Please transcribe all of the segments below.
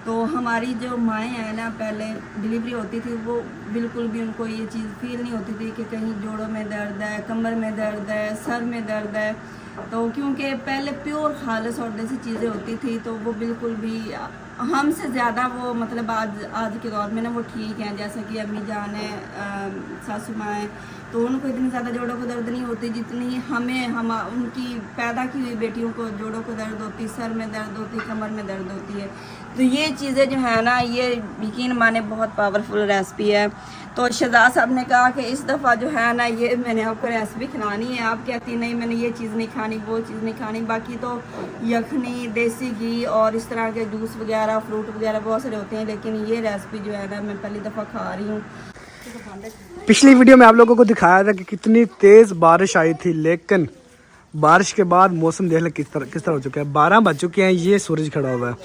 तो हमारी जो माएँ हैं ना, पहले डिलीवरी होती थी वो बिल्कुल भी उनको ये चीज़ फील नहीं होती थी कि कहीं जोड़ों में दर्द है, कमर में दर्द है, सर में दर्द है। तो क्योंकि पहले प्योर खालिस और देसी चीज़ें होती थी, तो वो बिल्कुल भी हमसे ज़्यादा वो मतलब आज के दौर में ना वो ठीक हैं। जैसे कि अम्मी जान है, सासू माँ है, तो उनको इतनी ज़्यादा जोड़ों को दर्द नहीं होती जितनी हम उनकी पैदा की हुई बेटियों को जोड़ों को दर्द होती, सर में दर्द होती, कमर में दर्द होती है। तो ये चीज़ें जो है ना, ये यकीन माने बहुत पावरफुल रेसिपी है। तो शहजाद साहब ने कहा कि इस दफ़ा जो है ना, ये मैंने आपको रेसिपी खिलानी है। आप कहती नहीं मैंने ये चीज़ नहीं खानी, वो चीज़ नहीं खानी। बाकी तो यखनी, देसी घी और इस तरह के जूस वगैरह, फ्रूट वगैरह बहुत सारे होते हैं, लेकिन ये रेसिपी जो है ना, मैं पहली दफ़ा खा रही हूँ। पिछली वीडियो में आप लोगों को दिखाया था कि कितनी तेज़ बारिश आई थी, लेकिन बारिश के बाद मौसम देख लें किस तरह हो चुका है। 12 बज चुके हैं, ये सूरज खड़ा हुआ है।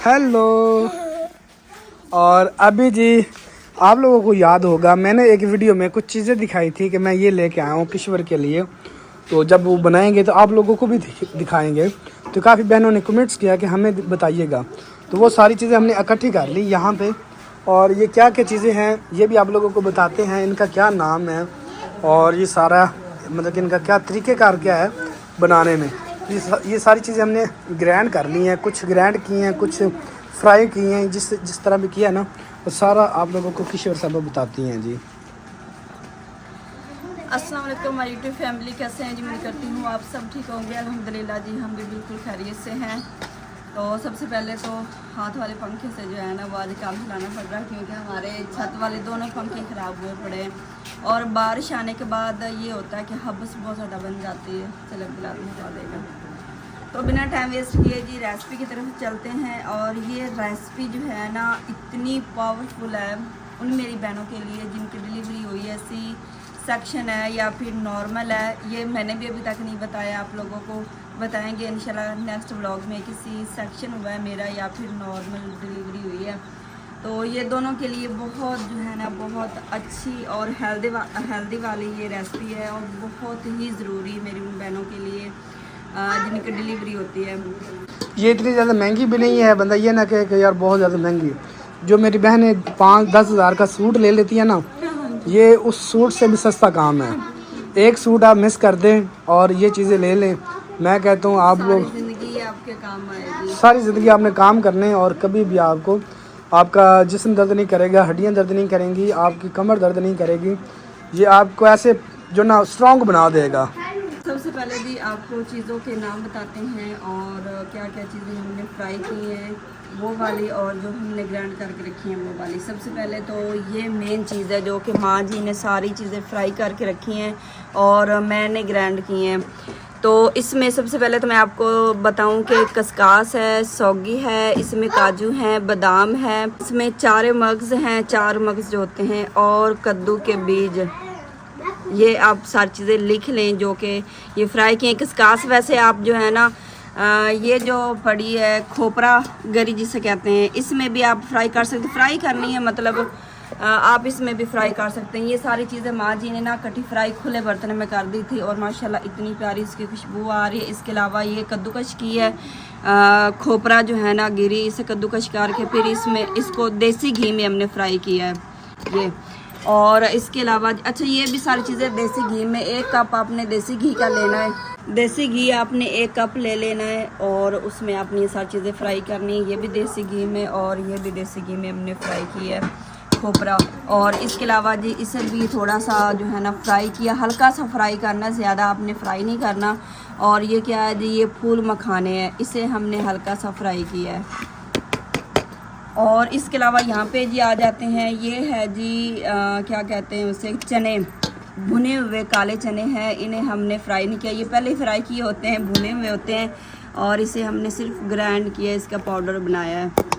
हेलो। और अभी जी आप लोगों को याद होगा, मैंने एक वीडियो में कुछ चीज़ें दिखाई थी कि मैं ये लेके आया हूँ किश्वर के लिए। तो जब वो बनाएंगे तो आप लोगों को भी दिखाएंगे। तो काफ़ी बहनों ने कमेंट्स किया कि हमें बताइएगा। तो वो सारी चीज़ें हमने इकट्ठी कर ली यहाँ पे। और ये क्या क्या चीज़ें हैं ये भी आप लोगों को बताते हैं, इनका क्या नाम है और ये सारा मतलब कि इनका क्या तरीक़ेकार क्या है बनाने में। ये सारी चीज़ें हमने ग्राइंड कर ली हैं, कुछ ग्राइंड की हैं, कुछ फ्राई की हैं। जिस तरह भी किया ना, वो सारा आप लोगों को किशोर साहब बताती हैं जी। अस्सलाम वालेकुम हमारी यूट्यूब फैमिली, कैसे हैं जी? मैं करती हूँ आप सब ठीक होंगे। अल्हम्दुलिल्लाह जी, हम भी बिल्कुल खैरियत से हैं। तो सबसे पहले तो हाथ वाले पंखे से जो है ना, वो आज काम चलाना पड़ रहा है, क्योंकि हमारे छत वाले दोनों पंखे ख़राब हुए पड़े हैं। और बारिश आने के बाद ये होता है कि हब्स बहुत ज़्यादा बन जाती है। चलो गिलास में जा देगा। तो बिना टाइम वेस्ट किए जी रेसिपी की तरफ चलते हैं। और ये रेसिपी जो है ना, इतनी पावरफुल है उन मेरी बहनों के लिए जिनकी डिलीवरी हुई है, सी सेक्शन है या फिर नॉर्मल है। ये मैंने भी अभी तक नहीं बताया, आप लोगों को बताएंगे इंशाल्लाह नेक्स्ट व्लॉग में। किसी सेक्शन हुआ है मेरा या फिर नॉर्मल डिलीवरी हुई है। तो ये दोनों के लिए बहुत जो है ना, बहुत अच्छी और हेल्दी वाली ये रेसिपी है, और बहुत ही ज़रूरी मेरी उन बहनों के लिए जिनकी डिलीवरी होती है। ये इतनी ज़्यादा महंगी भी नहीं है, बंदा ये ना कहे कि यार बहुत ज़्यादा महंगी। जो मेरी बहनें 5-10 हज़ार का सूट ले लेती है ना, ये उस सूट से भी सस्ता काम है। एक सूट आप मिस कर दें और ये चीज़ें ले लें, मैं कहता हूँ आप लोग ज़िंदगी आपके काम आएगी। सारी ज़िंदगी आपने काम करने, और कभी भी आपका जिस्म दर्द नहीं करेगा, हड्डियाँ दर्द नहीं करेंगी, आपकी कमर दर्द नहीं करेगी। ये आपको ऐसे जो ना स्ट्रॉन्ग बना देगा। सबसे पहले जी आपको चीज़ों के नाम बताते हैं और क्या क्या चीज़ें हमने फ्राई की हैं वो वाली, और जो हमने ग्राइंड करके रखी हैं वो वाली। सबसे पहले तो ये मेन चीज़ है जो कि माँ जी ने सारी चीज़ें फ्राई करके रखी हैं और मैंने ग्राइंड की हैं। तो इसमें सबसे पहले तो मैं आपको बताऊं कि कस्कास है, सौगी है, इसमें काजू हैं, बादाम है, इसमें 4 मगज़ हैं, 4 मगज़ जो होते हैं, और कद्दू के बीज। ये आप सारी चीज़ें लिख लें जो कि ये फ्राई किए। कस्कास वैसे आप जो है ना, ये जो पड़ी है खोपरा गरी जिसे कहते हैं, इसमें भी आप फ्राई कर सकते। फ्राई करनी है मतलब आप इसमें भी फ्राई कर सकते हैं। ये सारी चीज़ें माँ जी ने ना कटी फ्राई खुले बर्तन में कर दी थी, और माशाल्लाह इतनी प्यारी इसकी खुशबू आ रही है। इसके अलावा ये कद्दूकश की है, खोपरा जो है ना गिरी, इसे कद्दूकश करके फिर इसमें इसको देसी घी में हमने फ्राई किया है ये। और इसके अलावा अच्छा, ये भी सारी चीज़ें देसी घी में। 1 कप आपने देसी घी का लेना है, देसी घी आपने 1 कप ले लेना है, और उसमें आपने ये सारी चीज़ें फ्राई करनी है। ये भी देसी घी में और ये भी देसी घी में हमने फ्राई की है खोपरा। और इसके अलावा जी इसे भी थोड़ा सा जो है ना फ्राई किया, हल्का सा फ्राई करना, ज़्यादा आपने फ्राई नहीं करना। और ये क्या है जी, ये फूल मखाने हैं, इसे हमने हल्का सा फ्राई किया है। और इसके अलावा यहाँ पे जी आ जाते हैं, ये है जी क्या कहते हैं उसे, चने, भुने हुए काले चने हैं। इन्हें हमने फ्राई नहीं किया, ये पहले ही फ्राई किए होते हैं, भुने हुए होते हैं, और इसे हमने सिर्फ ग्राइंड किया, इसका पाउडर बनाया है।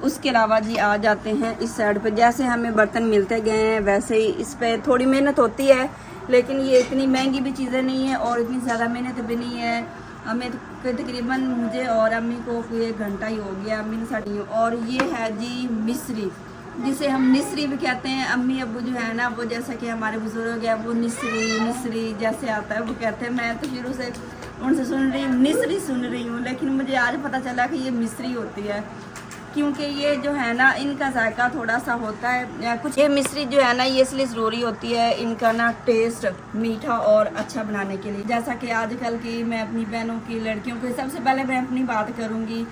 उसके अलावा जी आ जाते हैं इस साइड पे। जैसे हमें बर्तन मिलते गए हैं वैसे ही इस पर थोड़ी मेहनत होती है, लेकिन ये इतनी महंगी भी चीज़ें नहीं है और इतनी ज़्यादा मेहनत भी नहीं है। हमें तकरीबन मुझे और अम्मी को 1 घंटा ही हो गया, अम्मी ने साड़ी। और ये है जी मिस्री, जिसे हम निसरी भी कहते हैं। अम्मी अब्बू जो है ना, वो जैसा कि हमारे बुजुर्ग है, वो निसरी जैसे आता है वो कहते हैं। मैं तो शुरू से उनसे सुन रही हूँ, निसरी सुन रही हूँ, लेकिन मुझे आज पता चला कि ये मिस्री होती है। क्योंकि ये जो है ना इनका जायका थोड़ा सा होता है या कुछ, ये मिश्री जो है ना ये इसलिए ज़रूरी होती है इनका ना टेस्ट मीठा और अच्छा बनाने के लिए। जैसा कि आजकल की मैं अपनी बहनों की लड़कियों को, सबसे पहले मैं अपनी बात करूँगी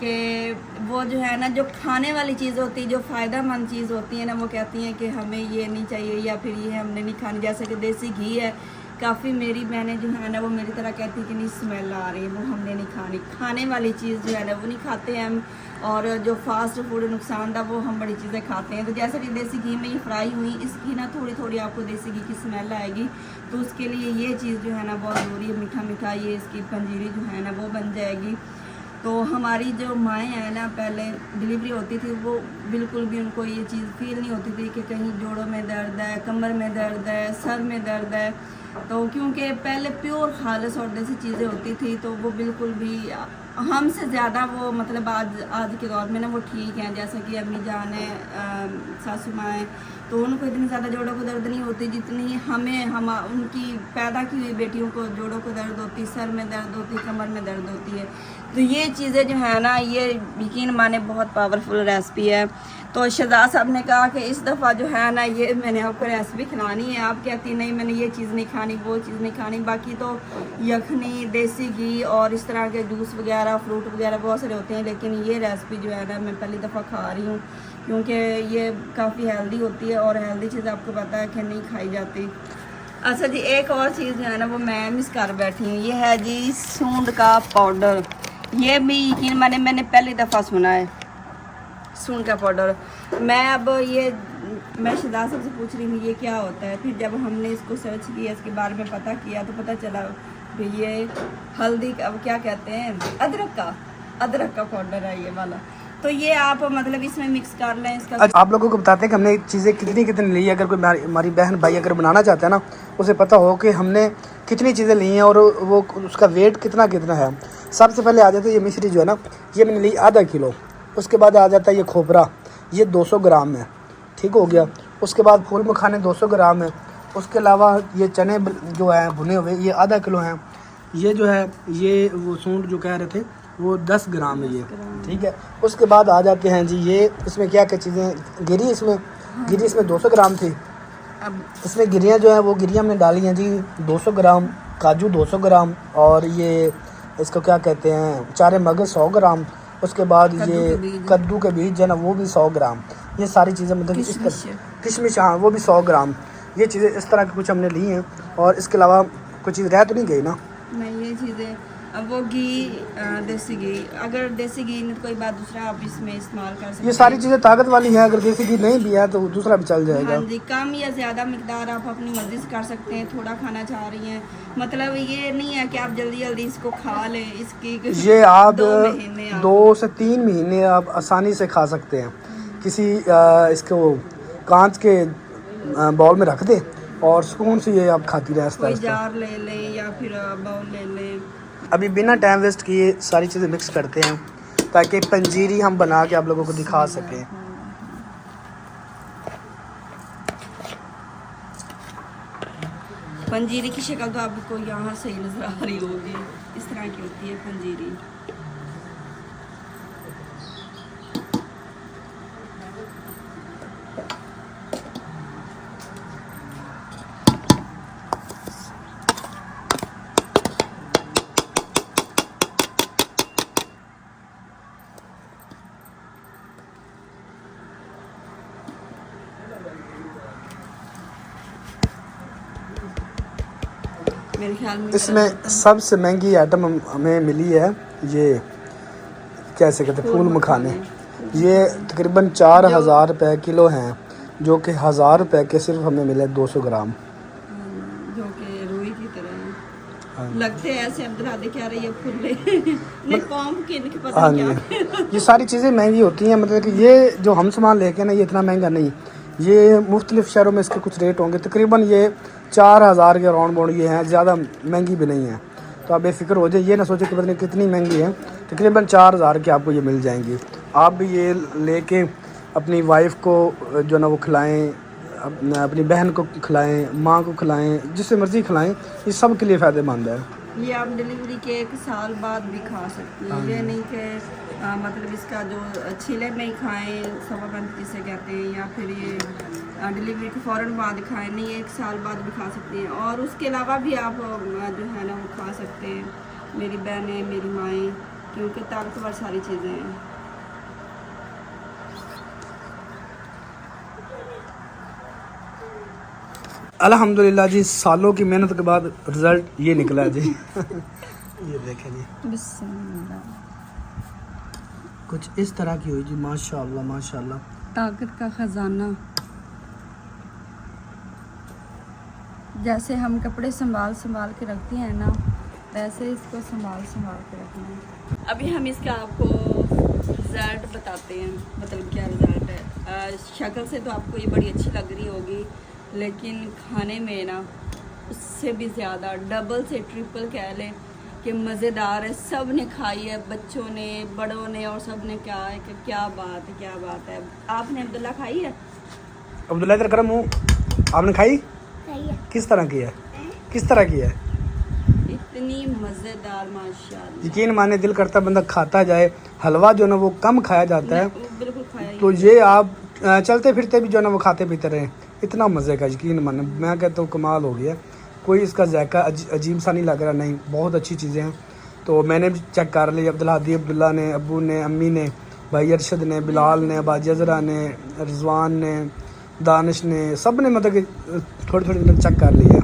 कि वो जो है ना जो खाने वाली चीज़ होती है, जो फ़ायदेमंद चीज़ होती है ना, वो कहती हैं कि हमें ये नहीं चाहिए या फिर ये हमने नहीं खानी। जैसे कि देसी घी है, काफ़ी मेरी बहनें जो है ना वो मेरी तरह कहती है कि नहीं स्मेल आ रही है, वो हमने नहीं खानी। खाने वाली चीज़ जो है ना वो नहीं खाते हैं हम, और जो फास्ट फूड नुकसानदा वो हम बड़ी चीज़ें खाते हैं। तो जैसे कि देसी घी में ये फ्राई हुई, इसकी ना थोड़ी थोड़ी आपको देसी घी की स्मेल आएगी, तो उसके लिए ये चीज़ जो है ना बहुत ज़रूरी है। मीठा मीठा ये इसकी पंजीरी जो है ना वो बन जाएगी। तो हमारी जो माएँ हैं ना, पहले डिलीवरी होती थी वो बिल्कुल भी उनको ये चीज़ फील नहीं होती थी कि कहीं जोड़ों में दर्द है, कमर में दर्द है, सर में दर्द है। तो क्योंकि पहले प्योर खालिस और देसी चीज़ें होती थी, तो वो बिल्कुल भी हमसे ज़्यादा वो मतलब आज के दौर में ना वो ठीक हैं। जैसा कि अम्मी जान है, सासू माँ है, तो उनको इतनी ज़्यादा जोड़ों को दर्द नहीं होती जितनी हम उनकी पैदा की हुई बेटियों को जोड़ों को दर्द होती, सर में दर्द होती, कमर में दर्द होती है। तो ये चीज़ें जो है ना ये यकीन माने बहुत पावरफुल रेसिपी है। तो शहजाद साहब ने कहा कि इस दफ़ा जो है ना ये मैंने आपको रेसिपी खिलानी है। आप कहती नहीं मैंने ये चीज़ नहीं खानी, वो चीज़ नहीं खानी। बाकी तो यखनी, देसी घी और इस तरह के जूस वगैरह, फ्रूट वगैरह बहुत सारे होते हैं, लेकिन ये रेसिपी जो है ना मैं पहली दफ़ा खा रही हूँ क्योंकि ये काफ़ी हेल्दी होती है और हेल्दी चीज़ आपको पता है कि नहीं खाई जाती। अच्छा जी, एक और चीज़ जो है ना वो मैं मिस कर बैठी हूँ, ये है जी सूंड का पाउडर। ये भी यकीन माने मैंने पहली दफ़ा सुना है सूंड का पाउडर। मैं शहजाद साहब से पूछ रही हूँ ये क्या होता है। फिर जब हमने इसको सर्च किया, इसके बारे में पता किया, तो पता चला कि ये हल्दी का, क्या कहते हैं, अदरक का पाउडर है ये वाला। तो ये आप मतलब इसमें मिक्स कर लें इसका। आप लोगों को बताते हैं कि हमने चीज़ें कितनी कितनी ली है। अगर कोई हमारी बहन भाई अगर बनाना चाहता है ना, उसे पता हो कि हमने कितनी चीज़ें ली हैं और वो उसका वेट कितना कितना है। सबसे पहले आ जाता है ये मिश्री जो है ना, ये मैंने ली आधा किलो। उसके बाद आ जाता है ये खोपरा, ये 200 ग्राम है, ठीक हो गया। उसके बाद फूल मखाने 200 ग्राम है। उसके अलावा ये चने जो हैं भुने हुए, ये आधा किलो हैं। ये जो है ये वो सूंड जो कह रहे थे वो 10 ग्राम है ये, ठीक है। उसके बाद आ जाते हैं जी ये, इसमें क्या क्या चीज़ें गिरी, इसमें 200 ग्राम थी। अब इसमें गिरियाँ जो हैं वो गिरियाँ हमने डाली हैं जी 200 ग्राम, काजू 200 ग्राम, और ये इसको क्या कहते हैं चारे मगज 100 ग्राम। उसके बाद ये कद्दू के बीज जो है ना वो भी 100 ग्राम। ये सारी चीज़ें मतलब इस तरह, किशमिश हाँ वो भी 100 ग्राम। ये चीज़ें इस तरह की कुछ हमने ली हैं। और इसके अलावा कुछ चीज़ रह तो नहीं गई ना? नहीं, ये चीज़ें अब वो घी, देसी घी, अगर देसी घी नहीं तो कोई बात दूसरा आप इसमें इस्तेमाल कर सकते हैं। ये सारी चीज़ें ताकत वाली हैं, अगर देसी घी नहीं भी है तो दूसरा भी चल जाएगा। हाँ जी, कम या ज़्यादा मिकदार आप अपनी मर्ज़ी से कर सकते हैं। थोड़ा खाना चाह रही हैं, मतलब ये नहीं है कि आप जल्दी जल्दी इसको खा लें। इसकी ये आप 2 से 3 महीने आप आसानी से खा सकते हैं। किसी इसको कांच के बाउल में रख दें और सुकून से ये आप खाती रहें। कोई जार ले लें या फिर बाउल ले लें। अभी बिना टाइम वेस्ट किए सारी चीज़ें मिक्स करते हैं ताकि पंजीरी हम बना के आप लोगों को दिखा सकें। पंजीरी की शक्ल तो आपको यहाँ सही नज़र आ रही होगी, इस तरह की होती है पंजीरी। मेरे ख्याल में इसमें सबसे महंगी आइटम हमें मिली है, ये कैसे कहते हैं फूल मखाने। ये तकरीबन 4000 रुपये किलो हैं, जो कि 1000 रुपये के सिर्फ हमें मिले 200 ग्राम, जो कि रुई की तरह हैं। लगते हैं ऐसे अब्दुल क्या रही है फुल्ले नहीं पम्पकिन की पता हाँ नहीं जी। क्या। ये सारी चीज़ें महंगी होती हैं, मतलब कि ये जो हम सामान लेके ना ये इतना महंगा नहीं। ये मुख्तलिफ शहरों में इसके कुछ रेट होंगे, तकरीबन ये 4000 के राउंड बाउंड ये हैं, ज़्यादा महंगी भी नहीं है। तो आप बेफिक्र हो जाए, ये ना सोचे कि पता नहीं कितनी महंगी है, तकरीबन 4000 की आपको ये मिल जाएंगी। आप भी ये लेके अपनी वाइफ को जो ना वो खिलाएं, अपनी बहन को खिलाएं, माँ को खिलाएं, जिससे मर्ज़ी खिलाएं, ये सब के लिए फ़ायदेमंद है। ये आप डिलीवरी के 1 साल बाद भी खा सकती हैं। ये नहीं कि मतलब इसका जो छिले में ही खाएं, 35 से कहते हैं, या फिर ये डिलीवरी के फ़ौरन बाद खाएं। नहीं, 1 साल बाद भी खा सकती हैं। और उसके अलावा भी आप जो है ना वो खा सकते हैं, मेरी बहनें, मेरी माएँ, क्योंकि ताकतवर सारी चीज़ें हैं। अल्हम्दुलिल्लाह जी, सालों की मेहनत के बाद रिजल्ट ये निकला है जी। ये देखें जी, बिस्मिल्लाह। कुछ इस तरह की हुई जी, माशाल्लाह माशाल्लाह। ताकत का ख़जाना। जैसे हम कपड़े संभाल संभाल के रखती हैं ना, वैसे इसको संभाल संभाल के रखना है। अभी हम इसका आपको रिज़ल्ट बताते हैं, मतलब क्या रिज़ल्ट है। शक्ल से तो आपको ये बड़ी अच्छी लग रही होगी, लेकिन खाने में ना उससे भी ज़्यादा, डबल से ट्रिपल कह लें कि मज़ेदार है। सब ने खाई है, बच्चों ने, बड़ों ने, और सब ने कहा है कि क्या बात है, क्या बात है। आपने अब्दुल्ला खाई है? अब्दुल्ला इधर करम हूँ, आपने खाई? किस तरह की है, किस तरह की है? इतनी मज़ेदार, माशाल्लाह। यकीन माने दिल करता बंदा खाता जाए। हलवा जो ना वो कम खाया जाता है, वो बिल्कुल खाया तो ये आप चलते फिरते भी जो ना वो खाते पीते रहें, इतना मज़े का, यकीन माने मैं कहता हूँ कमाल हो गया। कोई इसका जायका अजीब सा नहीं लग रहा, नहीं, बहुत अच्छी चीज़ें हैं। तो मैंने भी चेक कर ली, अब्दुल हादी, अब्दुल्ला ने, अब्बू ने, अम्मी ने, भाई अरशद ने, बिलाल ने, अबाजी अजरा ने, रिजवान ने, दानिश ने, सब ने मतलब कि थोड़ी थोड़ी मतलब चेक कर लिया।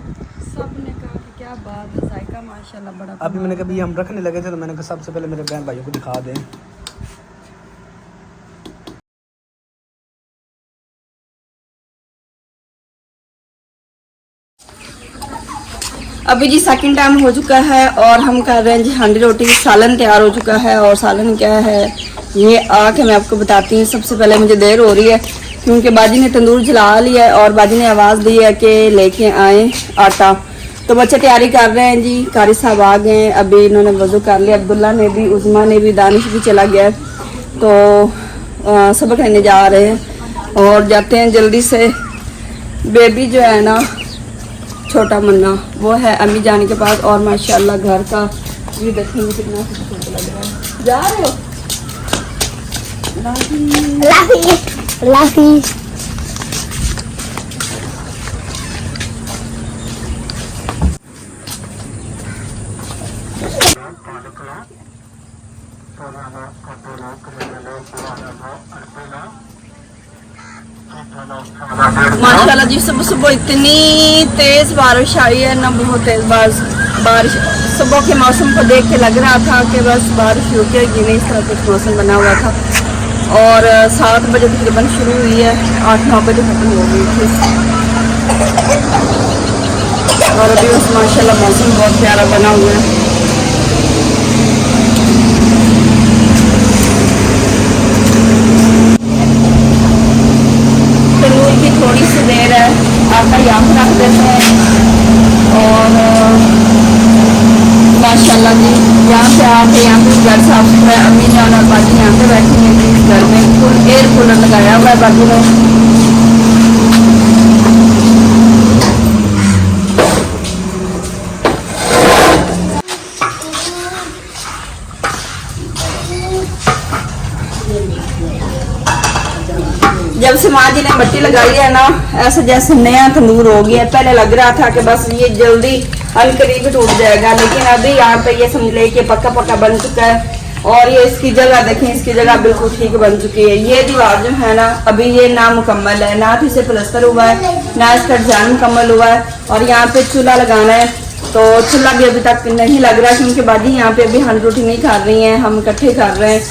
सब ने कहा कि क्या बात है, जायका माशाल्लाह बड़ा। अभी मैंने कभी हम रखने लगे थे, तो मैंने कहा सबसे पहले मेरे बहन भाइयों को दिखा दें। अभी जी सेकंड टाइम हो चुका है और हम कर रहे हैं जी हांडी रोटी। सालन तैयार हो चुका है, और सालन क्या है ये आके मैं आपको बताती हूँ। सबसे पहले मुझे देर हो रही है क्योंकि बाजी ने तंदूर जला लिया है और बाजी ने आवाज़ दी है कि लेके आए आटा। तो बच्चे तैयारी कर रहे हैं जी। कारी साहब आ गए हैं, अभी इन्होंने वज़ू कर लिया, अब्दुल्ला ने भी, उज़मा ने भी, दानिश भी चला गया। तो सबक लेने जा रहे हैं और जाते हैं जल्दी से। बेबी जो है ना, छोटा मुन्ना, वो है अम्मी जान के पास। और माशाल्लाह घर का ये देखेंगे कितना खूबसूरत लग रहा है। जा रहे हो? लाफी माशाल्लाह जी, सुबह सुबह इतनी तेज बारिश आई है ना, बहुत तेज बारिश। सुबह के मौसम को देख के लग रहा था कि बस बारिश रुकेगी नहीं, इस तरह कुछ मौसम बना हुआ था। और 7 बजे तकरीबन शुरू हुई है, 8-9 बजे खत्म हो गई थी। और अभी बस माशाल्लाह मौसम बहुत प्यारा बना हुआ है। तंदूर की थोड़ी सी देर है, आटा यहाँ पर रख देते हैं। और माशाल्लाह जी, यहाँ से आके यहाँ पे घर साफ सुथरा है। अम्मी जान और बाजी यहाँ पे बैठी हैं जी। इस घर में फुल एयर कूलर लगाया हुआ है बाजी ने। जब से माँ जी ने बत्ती लगाई है ना, ऐसा जैसे नया तंदूर हो गया। पहले लग रहा था कि बस ये जल्दी अनकरीब टूट जाएगा, लेकिन अभी यहाँ पे ये समझ ले कि पक्का पक्का बन चुका है। और ये इसकी जगह देखें, इसकी जगह बिल्कुल ठीक बन चुकी है। ये दीवार जो है ना, अभी ये नामुकम्मल है, ना तो इसे प्लस्तर हुआ है, ना इसका डिजाइन मुकम्मल हुआ है। और यहाँ पे चूल्हा लगाना है, तो चूल्हा भी अभी तक नहीं लग रहा, क्योंकि बाजी यहाँ पे अभी हांडी रोटी नहीं खा रही हैं, हम इकट्ठे कर रहे हैं।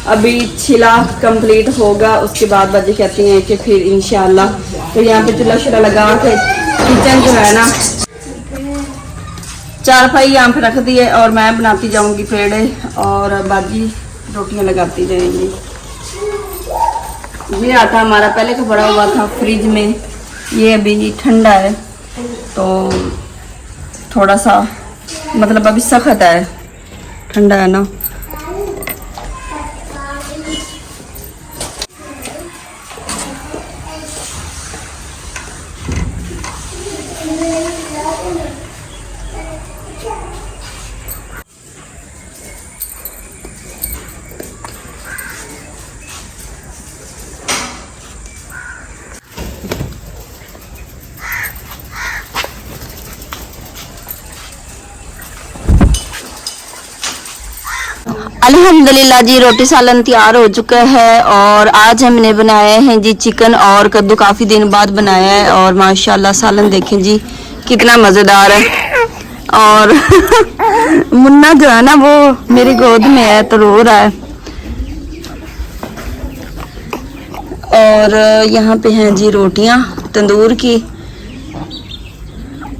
अभी छिला कंप्लीट होगा, उसके बाद बाजी कहती हैं कि फिर इंशाल्लाह। तो यहाँ पे चूल्हा शुल्हा लगा के किचन जो है ना, चारपाई यहाँ पे रख दी है और मैं बनाती जाऊंगी पेड़े और बाजी रोटियां लगाती जाएंगी। ये आटा हमारा पहले का पड़ा हुआ था फ्रिज में, ये अभी ठंडा है, तो थोड़ा सा मतलब अभी सख्त है, ठंडा है ना। अल्हम्दुलिल्लाह जी, रोटी सालन तैयार हो चुका है और आज हमने बनाया है जी चिकन और कद्दू। काफ़ी दिन बाद बनाया है और माशाल्लाह सालन देखें जी कितना मज़ेदार है। और मुन्ना जो है ना वो मेरी गोद में है तो रो रहा है। और यहाँ पे हैं जी रोटियाँ तंदूर की,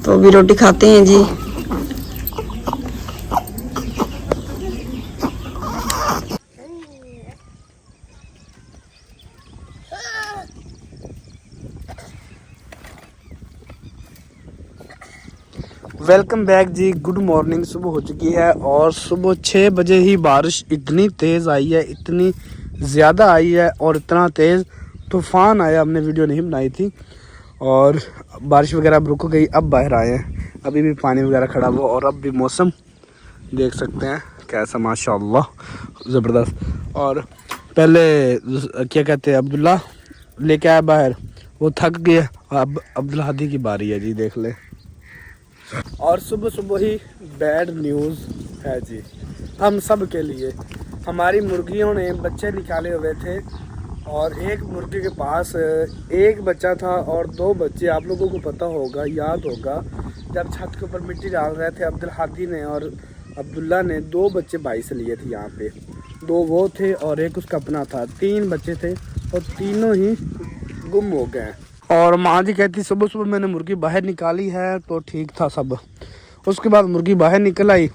तो भी रोटी खाते हैं जी। वेलकम बैक जी, गुड मॉर्निंग। सुबह हो चुकी है और सुबह 6 बजे ही बारिश इतनी तेज़ आई है, इतनी ज़्यादा आई है और इतना तेज़ तूफ़ान आया। हमने वीडियो नहीं बनाई थी और बारिश वगैरह अब रुक गई। अब बाहर आए हैं, अभी भी पानी वगैरह खड़ा हुआ और अब भी मौसम देख सकते हैं कैसा माशाल्लाह ज़बरदस्त। और पहले क्या कहते हैं अब्दुल्ला लेके आया बाहर, वो थक गया। अब अब्दुल हादी की बारी है जी, देख ले। और सुबह सुबह ही बैड न्यूज़ है जी हम सब के लिए। हमारी मुर्गियों ने बच्चे निकाले हुए थे और एक मुर्गी के पास एक बच्चा था और 2 बच्चे। आप लोगों को पता होगा, याद होगा, जब छत के ऊपर मिट्टी डाल रहे थे अब्दुल हादी ने और अब्दुल्ला ने 2 बच्चे भाई से लिए थे। यहाँ पे 2 वो थे और एक उसका अपना था। 3 बच्चे थे और तीनों ही गुम हो गए। और माँ जी कहती सुबह सुबह मैंने मुर्गी बाहर निकाली है तो ठीक था सब। उसके बाद मुर्गी बाहर निकल आई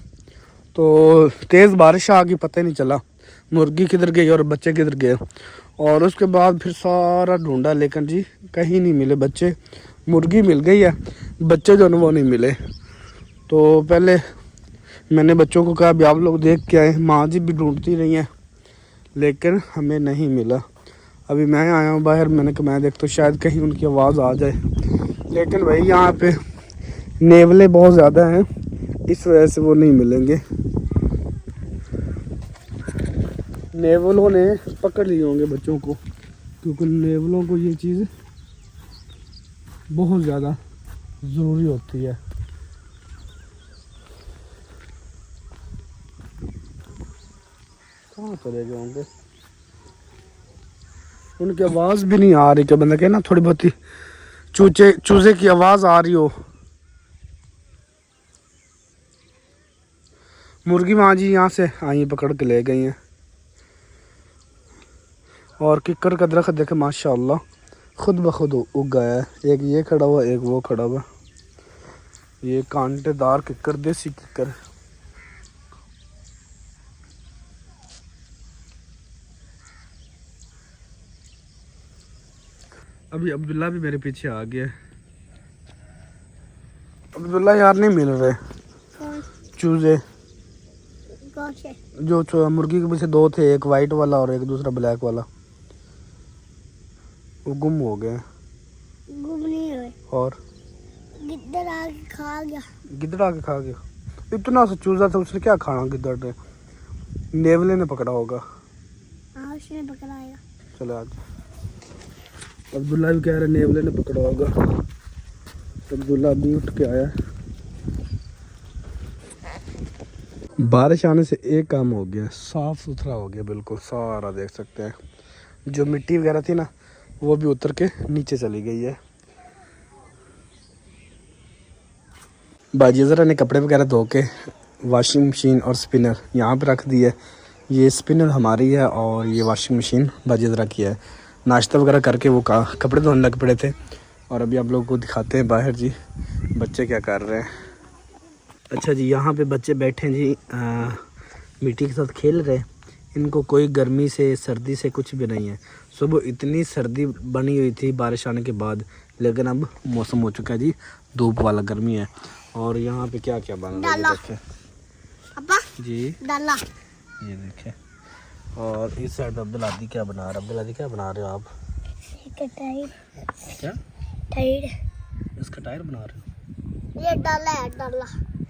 तो तेज़ बारिश आ गई, पता ही नहीं चला मुर्गी किधर गई और बच्चे किधर गए। और उसके बाद फिर सारा ढूंढा लेकिन जी कहीं नहीं मिले बच्चे। मुर्गी मिल गई है, बच्चे जो है वो नहीं मिले। तो पहले मैंने बच्चों को कहा अभी आप लोग देख के आए। माँ जी भी ढूंढती रही हैं लेकिन हमें नहीं मिला। अभी मैं आया हूँ बाहर, मैंने कहा मैं देखता हूँ शायद कहीं उनकी आवाज़ आ जाए, लेकिन भाई यहाँ पे नेवले बहुत ज़्यादा हैं, इस वजह से वो नहीं मिलेंगे। नेवलों ने पकड़ लिए होंगे बच्चों को, क्योंकि नेवलों को ये चीज़ बहुत ज़्यादा ज़रूरी होती है। कहाँ चले गए होंगे, उनकी आवाज़ भी नहीं आ रही। क्या बंदा कहे ना थोड़ी बहुत ही चूजे की आवाज़ आ रही हो। मुर्गी माँ जी यहाँ से आई पकड़ के ले गई हैं। और किक्कर का दरख्त देखे माशाल्लाह खुद ब खुद उग गया है। एक ये खड़ा हुआ, एक वो खड़ा हुआ। ये कांटेदार किक्कर, देसी किक्कर। अभी अब्दुल्ला भी मेरे पीछे आ गया। अब्दुल्ला यार नहीं मिल रहे चूजे। जो मुर्गी के पीछे 2 थे, एक वाइट वाला और एक दूसरा ब्लैक वाला, वो गुम हो गए। गुम नहीं हुए और गिद्दड़ आके खा गया। गिद्दड़ आके खा गया? इतना सा चूजा था, उसने क्या खाना? गिद्दड़ ने, नेवले ने पकड़ा होगा। हाँ उसने पकड़ाया। चलो आज अब्दुल्ला भी कह रहे नेवले ने पकड़ा होगा। अब्दुल्ला भी उठ के आया। बारिश आने से एक काम हो गया, साफ सुथरा हो गया बिल्कुल सारा। देख सकते हैं जो मिट्टी वगैरह थी ना वो भी उतर के नीचे चली गई है। बाजी ज़रा ने कपड़े वगैरह धो के वॉशिंग मशीन और स्पिनर यहाँ पे रख दी है। ये स्पिनर हमारी है और ये वॉशिंग मशीन बाजी ज़रा की है। नाश्ता वगैरह करके वो कपड़े धोने लग पड़े थे। और अभी आप लोगों को दिखाते हैं बाहर जी बच्चे क्या कर रहे हैं। अच्छा जी, यहाँ पे बच्चे बैठे हैं जी, मिट्टी के साथ खेल रहे हैं। इनको कोई गर्मी से सर्दी से कुछ भी नहीं है। सुबह इतनी सर्दी बनी हुई थी बारिश आने के बाद, लेकिन अब मौसम हो चुका है जी धूप वाला, गर्मी है। और यहाँ पे क्या क्या बन रहा है देखें जी, डाला ये देखें। और इस साइड अब्दुल हादी क्या बना रहे हो? अब्दुल हादी क्या बना रहे हो आप? टायर। क्या टायर? इसका टायर बना रहे हो? ये डाला है, डाला।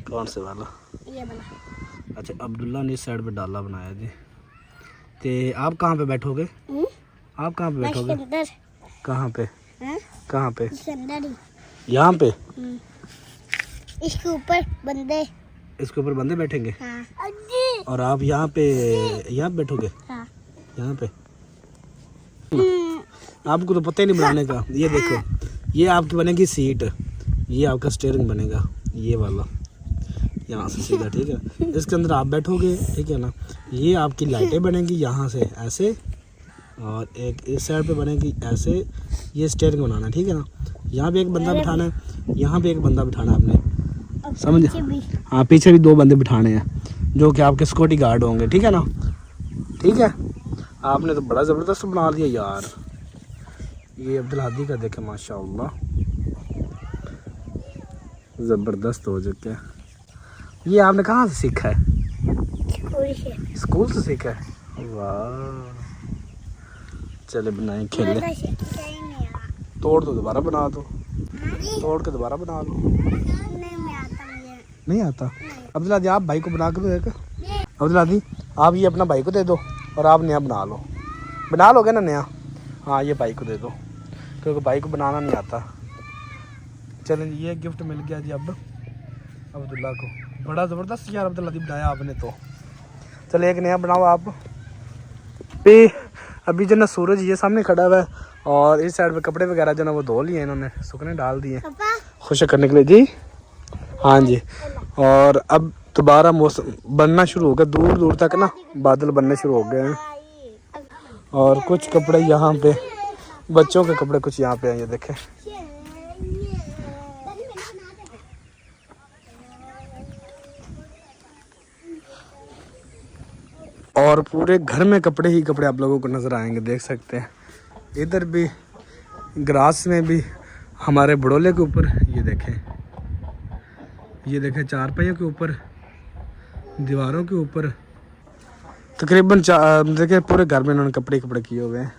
कौन से वाला? ये बना। अच्छा, अब्दुल्ला ने इस साइड पे डाला बनाया जी। ते आप कहाँ पे बैठोगे? आप कहाँ पे बैठोगे? अंदर। कहाँ पे? कहाँ पे? इसके अंदर ही। यहाँ पे? इसके ऊपर बंदे। इसके ऊपर बंदे बैठेंगे? हाँ। और आप यहाँ पे बैठोगे, हाँ। यहाँ पे। आपको तो पता ही नहीं बनाने का। ये देखो, ये आपकी बनेगी सीट, ये आपका स्टीयरिंग बनेगा, ये वाला यहाँ से सीधा, ठीक है। इसके अंदर आप बैठोगे, ठीक है ना। ये आपकी लाइटें बनेगी यहाँ से ऐसे, और एक इस साइड पे बनेगी ऐसे। ये स्टीयरिंग बनाना, ठीक है ना। यहाँ पे एक बंदा बिठाना है, यहाँ पे एक बंदा बिठाना है आपने, समझ। हाँ, पीछे भी 2 बंदे बिठाने हैं जो कि आपके सिक्योरिटी गार्ड होंगे, ठीक है ना। ठीक है, आपने तो बड़ा ज़बरदस्त बना दिया यार। ये अब्दुल हादी का देखे, माशाअल्लाह ज़बरदस्त हो चुका है। ये आपने कहाँ से सीखा है? स्कूल से सीखा है? वाह, चले बनाए, खेले। तोड़ दो, दोबारा बना दो, तोड़ के दोबारा बना दो। नहीं आता? अब्दुल हादी, आप भाई को बना के दो एक। अब्दुल हादी, आप ये अपना भाई को दे दो और आप नया बना लो। बना लोगे ना नया? हाँ, ये भाई को दे दो क्योंकि भाई को बनाना नहीं आता। चलें, ये गिफ्ट मिल गया जी अब अब्दुल्ला को। बड़ा ज़बरदस्त यार अब्दुल हादी बनाया आपने तो। चले, एक नया बनाओ आप पे। अभी जो ना सूरज ये सामने खड़ा हुआ है, और इस साइड पे कपड़े वगैरह जो ना वो धो लिए इन्होंने, सूखने डाल दिए खुश करने के लिए जी। हाँ जी, और अब दोबारा मौसम बनना शुरू हो गया, दूर दूर तक ना बादल बनने शुरू हो गए हैं। और कुछ कपड़े यहाँ पे, बच्चों के कपड़े कुछ यहाँ पे हैं, ये देखें। और पूरे घर में कपड़े ही कपड़े आप लोगों को नज़र आएंगे, देख सकते हैं। इधर भी ग्रास में भी हमारे बड़ोले के ऊपर, ये देखें चारपाइयों के ऊपर, दीवारों के ऊपर, तकरीबन देखें पूरे घर में इन्होंने कपड़े किए हुए हैं।